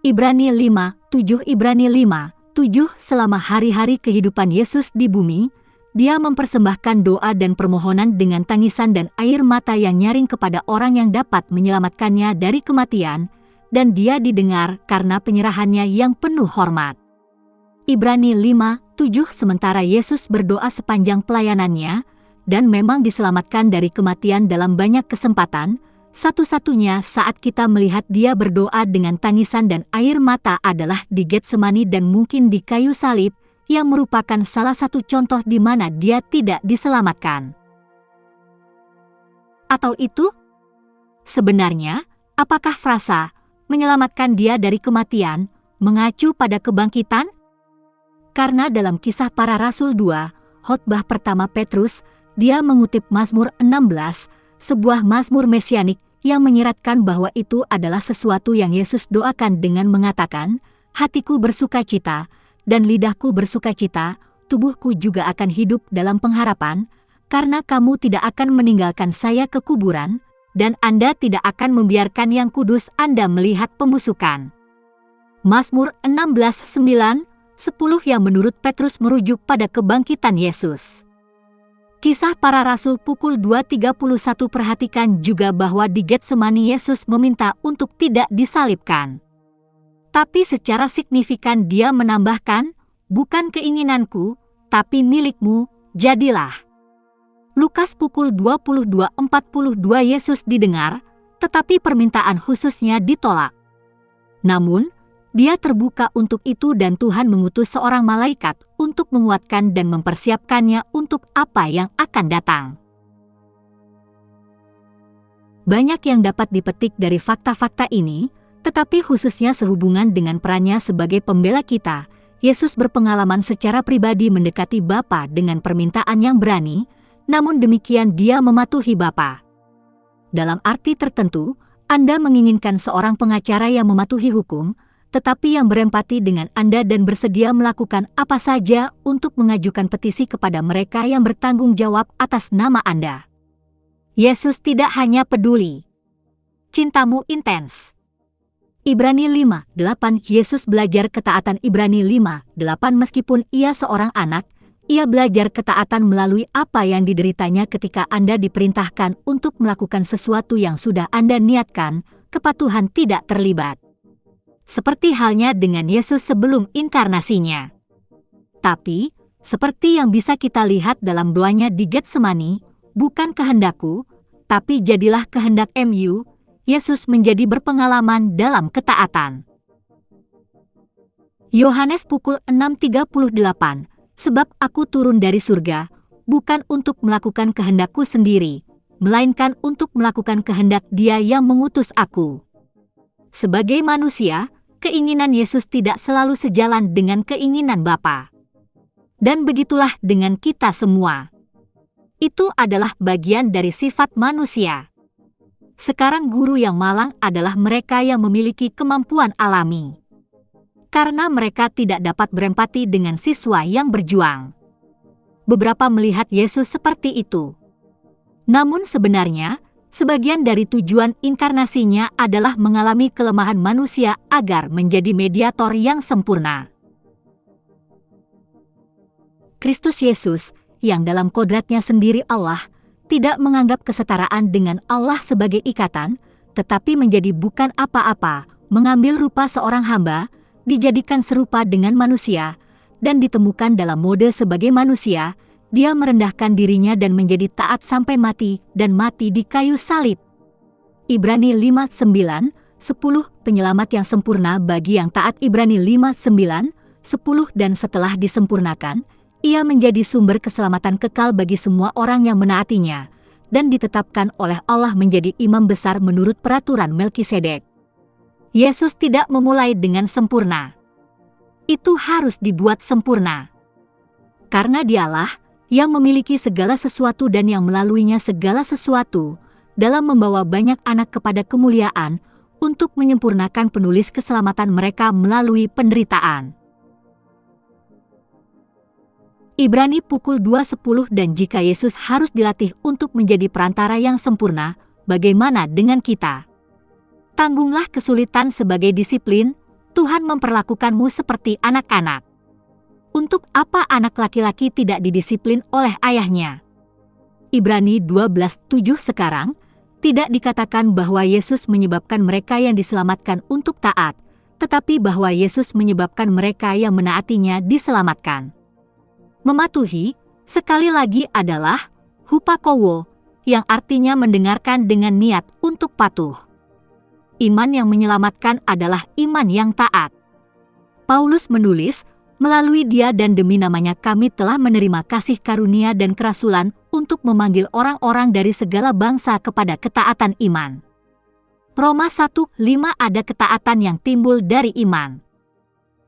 Ibrani 5:7 Ibrani 5:7 Selama hari-hari kehidupan Yesus di bumi, Dia mempersembahkan doa dan permohonan dengan tangisan dan air mata yang nyaring kepada orang yang dapat menyelamatkannya dari kematian, dan Dia didengar karena penyerahannya yang penuh hormat. Ibrani 5:7 Sementara Yesus berdoa sepanjang pelayanannya, dan memang diselamatkan dari kematian dalam banyak kesempatan, satu-satunya saat kita melihat Dia berdoa dengan tangisan dan air mata adalah di Getsemani dan mungkin di kayu salib, yang merupakan salah satu contoh di mana Dia tidak diselamatkan. Atau itu? Sebenarnya, apakah frasa menyelamatkan Dia dari kematian mengacu pada kebangkitan? Karena dalam Kisah Para Rasul 2, khotbah pertama Petrus, dia mengutip Mazmur 16, sebuah mazmur mesianik yang menyiratkan bahwa itu adalah sesuatu yang Yesus doakan dengan mengatakan, "Hatiku bersukacita, dan lidahku bersukacita, tubuhku juga akan hidup dalam pengharapan, karena kamu tidak akan meninggalkan saya ke kuburan, dan Anda tidak akan membiarkan yang kudus Anda melihat pembusukan." Mazmur 16:9-10 yang menurut Petrus merujuk pada kebangkitan Yesus. Kisah Para Rasul pukul 2:31 Perhatikan juga bahwa di Getsemani Yesus meminta untuk tidak disalibkan. Tapi secara signifikan Dia menambahkan, "Bukan keinginanku, tapi milikmu, jadilah." Lukas pukul 22:42 Yesus didengar, tetapi permintaan khususnya ditolak. Namun, Dia terbuka untuk itu dan Tuhan mengutus seorang malaikat untuk menguatkan dan mempersiapkannya untuk apa yang akan datang. Banyak yang dapat dipetik dari fakta-fakta ini, tetapi khususnya sehubungan dengan perannya sebagai pembela kita, Yesus berpengalaman secara pribadi mendekati Bapa dengan permintaan yang berani, namun demikian Dia mematuhi Bapa. Dalam arti tertentu, Anda menginginkan seorang pengacara yang mematuhi hukum, tetapi yang berempati dengan Anda dan bersedia melakukan apa saja untuk mengajukan petisi kepada mereka yang bertanggung jawab atas nama Anda. Yesus tidak hanya peduli. Cintamu intens. Ibrani 5:8 Yesus belajar ketaatan. Ibrani 5:8 Meskipun Ia seorang anak, Ia belajar ketaatan melalui apa yang dideritanya ketika Anda diperintahkan untuk melakukan sesuatu yang sudah Anda niatkan, kepatuhan tidak terlibat. Seperti halnya dengan Yesus sebelum inkarnasinya. Tapi, seperti yang bisa kita lihat dalam doanya di Getsemani, "Bukan kehendakku, tapi jadilah kehendak-Mu," Yesus menjadi berpengalaman dalam ketaatan. Yohanes pukul 6:38, "Sebab aku turun dari surga, bukan untuk melakukan kehendakku sendiri, melainkan untuk melakukan kehendak Dia yang mengutus aku." Sebagai manusia, keinginan Yesus tidak selalu sejalan dengan keinginan Bapa. Dan begitulah dengan kita semua. Itu adalah bagian dari sifat manusia. Sekarang guru yang malang adalah mereka yang memiliki kemampuan alami. Karena mereka tidak dapat berempati dengan siswa yang berjuang. Beberapa melihat Yesus seperti itu. Namun sebenarnya, sebagian dari tujuan inkarnasinya adalah mengalami kelemahan manusia agar menjadi mediator yang sempurna. Kristus Yesus, yang dalam kodratnya sendiri Allah, tidak menganggap kesetaraan dengan Allah sebagai ikatan, tetapi menjadi bukan apa-apa, mengambil rupa seorang hamba, dijadikan serupa dengan manusia, dan ditemukan dalam mode sebagai manusia. Dia merendahkan dirinya dan menjadi taat sampai mati, dan mati di kayu salib. Ibrani 5:9-10 Penyelamat yang sempurna bagi yang taat. Ibrani 5:9-10 Dan setelah disempurnakan, Ia menjadi sumber keselamatan kekal bagi semua orang yang menaatinya, dan ditetapkan oleh Allah menjadi imam besar menurut peraturan Melkisedek. Yesus tidak memulai dengan sempurna. Itu harus dibuat sempurna. Karena Dialah yang memiliki segala sesuatu dan yang melaluinya segala sesuatu, dalam membawa banyak anak kepada kemuliaan, untuk menyempurnakan penulis keselamatan mereka melalui penderitaan. Ibrani pukul 2:10 Dan jika Yesus harus dilatih untuk menjadi perantara yang sempurna, bagaimana dengan kita? Tanggunglah kesulitan sebagai disiplin, Tuhan memperlakukanmu seperti anak-anak. Untuk apa anak laki-laki tidak didisiplin oleh ayahnya? Ibrani 12:7 sekarang, tidak dikatakan bahwa Yesus menyebabkan mereka yang diselamatkan untuk taat, tetapi bahwa Yesus menyebabkan mereka yang menaatinya diselamatkan. Mematuhi, sekali lagi adalah hupakowo, yang artinya mendengarkan dengan niat untuk patuh. Iman yang menyelamatkan adalah iman yang taat. Paulus menulis, melalui Dia dan demi namanya kami telah menerima kasih karunia dan kerasulan untuk memanggil orang-orang dari segala bangsa kepada ketaatan iman. Roma 1:5 ada ketaatan yang timbul dari iman.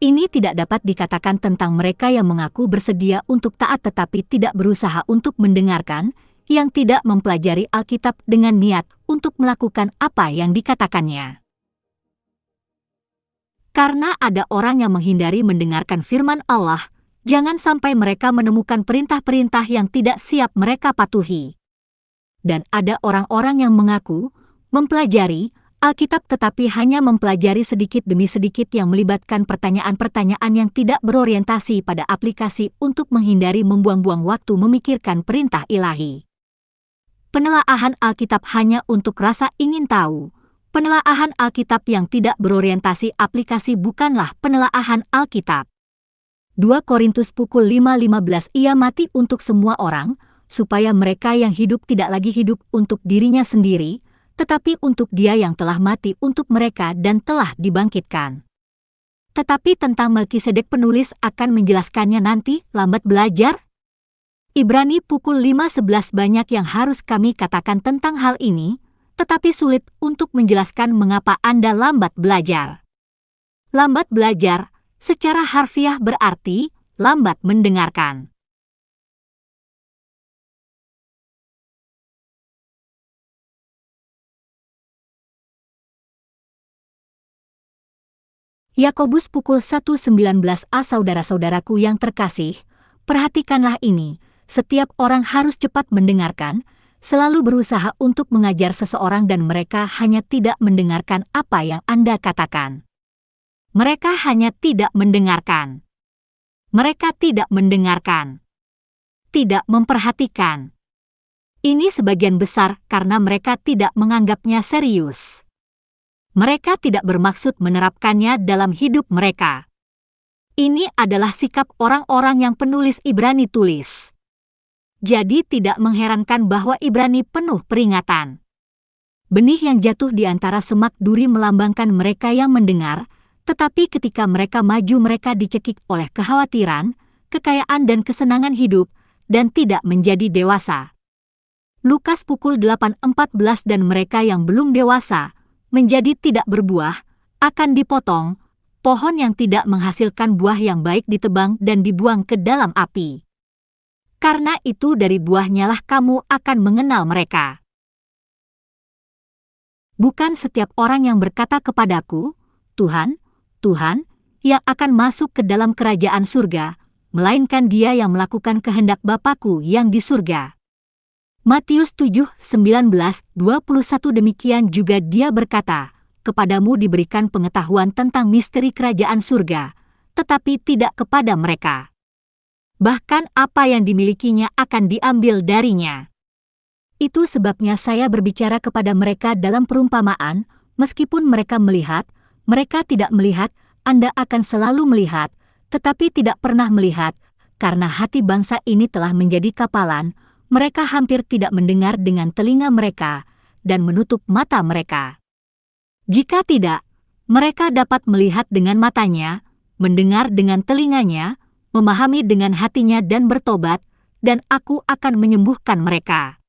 Ini tidak dapat dikatakan tentang mereka yang mengaku bersedia untuk taat tetapi tidak berusaha untuk mendengarkan, yang tidak mempelajari Alkitab dengan niat untuk melakukan apa yang dikatakannya. Karena ada orang yang menghindari mendengarkan firman Allah, jangan sampai mereka menemukan perintah-perintah yang tidak siap mereka patuhi. Dan ada orang-orang yang mengaku mempelajari Alkitab tetapi hanya mempelajari sedikit demi sedikit yang melibatkan pertanyaan-pertanyaan yang tidak berorientasi pada aplikasi untuk menghindari membuang-buang waktu memikirkan perintah ilahi. Penelaahan Alkitab hanya untuk rasa ingin tahu. Penelaahan Alkitab yang tidak berorientasi aplikasi bukanlah penelaahan Alkitab. 2 Korintus 5:15 Ia mati untuk semua orang, supaya mereka yang hidup tidak lagi hidup untuk dirinya sendiri, tetapi untuk Dia yang telah mati untuk mereka dan telah dibangkitkan. Tetapi tentang Melkisedek penulis akan menjelaskannya nanti, lambat belajar. Ibrani 5:11 Banyak yang harus kami katakan tentang hal ini, tetapi sulit untuk menjelaskan mengapa Anda lambat belajar. Lambat belajar, secara harfiah berarti lambat mendengarkan. Yakobus 1:19a Saudara-saudaraku yang terkasih, perhatikanlah ini, setiap orang harus cepat mendengarkan, selalu berusaha untuk mengajar seseorang dan mereka hanya tidak mendengarkan apa yang Anda katakan. Mereka hanya tidak mendengarkan. Mereka tidak mendengarkan. Tidak memperhatikan. Ini sebagian besar karena mereka tidak menganggapnya serius. Mereka tidak bermaksud menerapkannya dalam hidup mereka. Ini adalah sikap orang-orang yang penulis Ibrani tulis. Jadi tidak mengherankan bahwa Ibrani penuh peringatan. Benih yang jatuh di antara semak duri melambangkan mereka yang mendengar, tetapi ketika mereka maju mereka dicekik oleh kekhawatiran, kekayaan dan kesenangan hidup, dan tidak menjadi dewasa. Lukas 8:14 Dan mereka yang belum dewasa, menjadi tidak berbuah, akan dipotong, pohon yang tidak menghasilkan buah yang baik ditebang dan dibuang ke dalam api. Karena itu dari buahnya lah kamu akan mengenal mereka. Bukan setiap orang yang berkata kepadaku, Tuhan, Tuhan, yang akan masuk ke dalam kerajaan surga, melainkan dia yang melakukan kehendak Bapa-Ku yang di surga. Matius 7:19-21 Demikian juga dia berkata, kepadamu diberikan pengetahuan tentang misteri kerajaan surga, tetapi tidak kepada mereka. Bahkan apa yang dimilikinya akan diambil darinya. Itu sebabnya saya berbicara kepada mereka dalam perumpamaan, meskipun mereka melihat, mereka tidak melihat, Anda akan selalu melihat, tetapi tidak pernah melihat, karena hati bangsa ini telah menjadi kapalan, mereka hampir tidak mendengar dengan telinga mereka, dan menutup mata mereka. Jika tidak, mereka dapat melihat dengan matanya, mendengar dengan telinganya, memahami dengan hatinya dan bertobat, dan aku akan menyembuhkan mereka.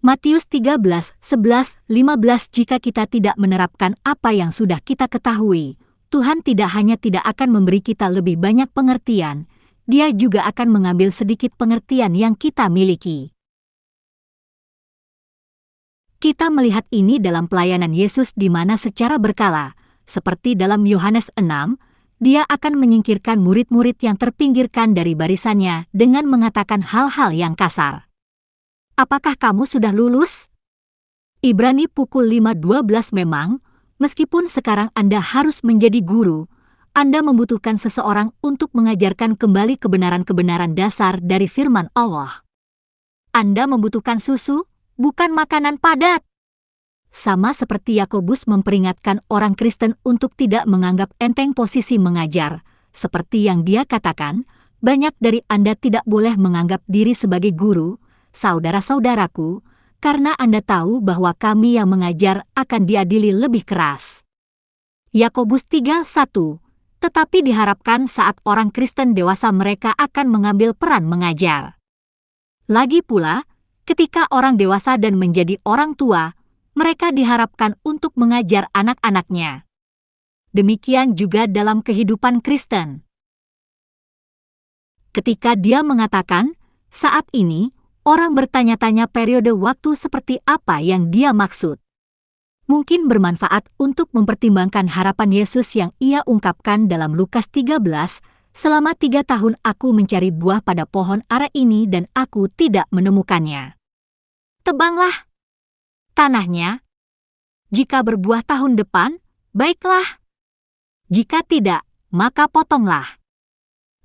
Matius 13:11-15 Jika kita tidak menerapkan apa yang sudah kita ketahui, Tuhan tidak hanya tidak akan memberi kita lebih banyak pengertian, Dia juga akan mengambil sedikit pengertian yang kita miliki. Kita melihat ini dalam pelayanan Yesus di mana secara berkala, seperti dalam Yohanes 6, Dia akan menyingkirkan murid-murid yang terpinggirkan dari barisannya dengan mengatakan hal-hal yang kasar. Apakah kamu sudah lulus? Ibrani 5:12 Memang, Meskipun sekarang Anda harus menjadi guru, Anda membutuhkan seseorang untuk mengajarkan kembali kebenaran-kebenaran dasar dari firman Allah. Anda membutuhkan susu, bukan makanan padat. Sama seperti Yakobus memperingatkan orang Kristen untuk tidak menganggap enteng posisi mengajar. Seperti yang dia katakan, banyak dari Anda tidak boleh menganggap diri sebagai guru, saudara-saudaraku, karena Anda tahu bahwa kami yang mengajar akan diadili lebih keras. Yakobus 3:1. Tetapi diharapkan saat orang Kristen dewasa mereka akan mengambil peran mengajar. Lagi pula, ketika orang dewasa dan menjadi orang tua, mereka diharapkan untuk mengajar anak-anaknya. Demikian juga dalam kehidupan Kristen. Ketika dia mengatakan, saat ini, orang bertanya-tanya periode waktu seperti apa yang dia maksud. Mungkin bermanfaat untuk mempertimbangkan harapan Yesus yang ia ungkapkan dalam Lukas 13, selama 3 tahun aku mencari buah pada pohon ara ini dan aku tidak menemukannya. Tebanglah tanahnya. Jika berbuah tahun depan, baiklah. Jika tidak, maka potonglah.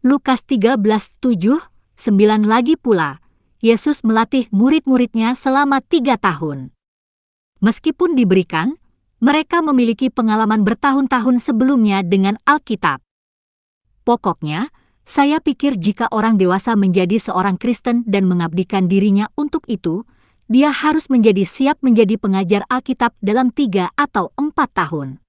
Lukas 13:7-9 lagi pula. Yesus melatih murid-muridnya selama 3 tahun. Meskipun diberikan, mereka memiliki pengalaman bertahun-tahun sebelumnya dengan Alkitab. Pokoknya, saya pikir jika orang dewasa menjadi seorang Kristen dan mengabdikan dirinya untuk itu, dia harus menjadi siap menjadi pengajar Alkitab dalam 3 atau 4 tahun.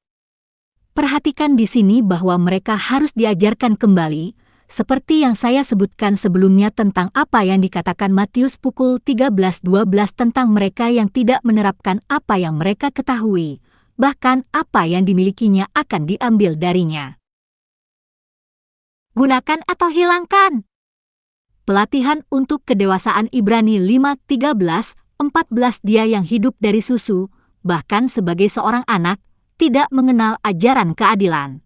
Perhatikan di sini bahwa mereka harus diajarkan kembali, seperti yang saya sebutkan sebelumnya tentang apa yang dikatakan Matius pukul 13:12 tentang mereka yang tidak menerapkan apa yang mereka ketahui, bahkan apa yang dimilikinya akan diambil darinya. Gunakan atau hilangkan. Pelatihan untuk kedewasaan Ibrani 5:13-14. Dia yang hidup dari susu, bahkan sebagai seorang anak, tidak mengenal ajaran keadilan.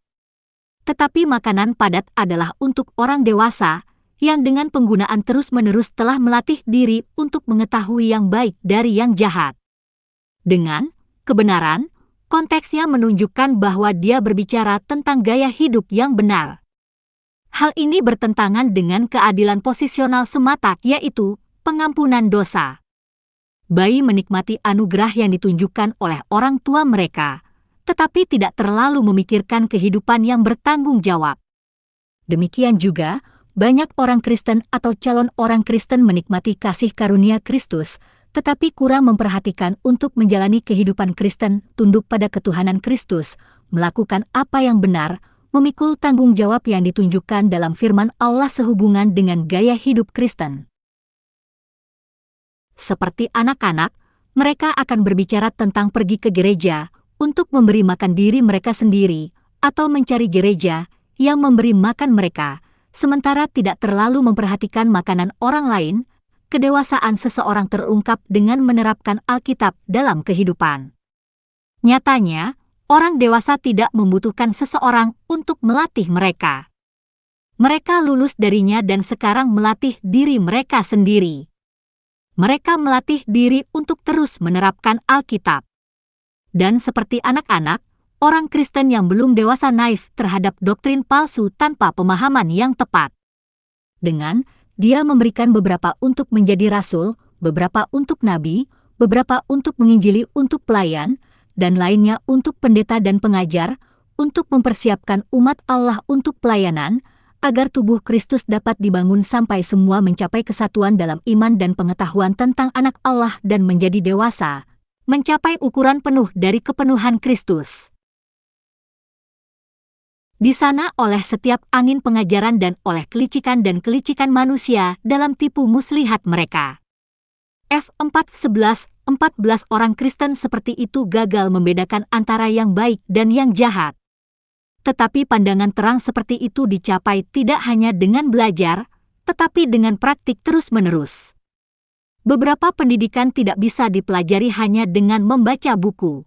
Tetapi makanan padat adalah untuk orang dewasa, yang dengan penggunaan terus-menerus telah melatih diri untuk mengetahui yang baik dari yang jahat. Dengan kebenaran, konteksnya menunjukkan bahwa dia berbicara tentang gaya hidup yang benar. Hal ini bertentangan dengan keadilan posisional semata, yaitu pengampunan dosa. Bayi menikmati anugerah yang ditunjukkan oleh orang tua mereka, tetapi tidak terlalu memikirkan kehidupan yang bertanggung jawab. Demikian juga, banyak orang Kristen atau calon orang Kristen menikmati kasih karunia Kristus, tetapi kurang memperhatikan untuk menjalani kehidupan Kristen tunduk pada ketuhanan Kristus, melakukan apa yang benar, memikul tanggung jawab yang ditunjukkan dalam firman Allah sehubungan dengan gaya hidup Kristen. Seperti anak-anak, mereka akan berbicara tentang pergi ke gereja, untuk memberi makan diri mereka sendiri, atau mencari gereja yang memberi makan mereka, sementara tidak terlalu memperhatikan makanan orang lain. Kedewasaan seseorang terungkap dengan menerapkan Alkitab dalam kehidupan. Nyatanya, orang dewasa tidak membutuhkan seseorang untuk melatih mereka. Mereka lulus darinya dan sekarang melatih diri mereka sendiri. Mereka melatih diri untuk terus menerapkan Alkitab. Dan seperti anak-anak, orang Kristen yang belum dewasa naif terhadap doktrin palsu tanpa pemahaman yang tepat. Dengan dia memberikan beberapa untuk menjadi rasul, beberapa untuk nabi, beberapa untuk menginjili untuk pelayan, dan lainnya untuk pendeta dan pengajar, untuk mempersiapkan umat Allah untuk pelayanan, agar tubuh Kristus dapat dibangun sampai semua mencapai kesatuan dalam iman dan pengetahuan tentang anak Allah dan menjadi dewasa, mencapai ukuran penuh dari kepenuhan Kristus. Di sana oleh setiap angin pengajaran dan oleh kelicikan manusia dalam tipu muslihat mereka. F4:11-14 orang Kristen seperti itu gagal membedakan antara yang baik dan yang jahat. Tetapi pandangan terang seperti itu dicapai tidak hanya dengan belajar, tetapi dengan praktik terus-menerus. Beberapa pendidikan tidak bisa dipelajari hanya dengan membaca buku.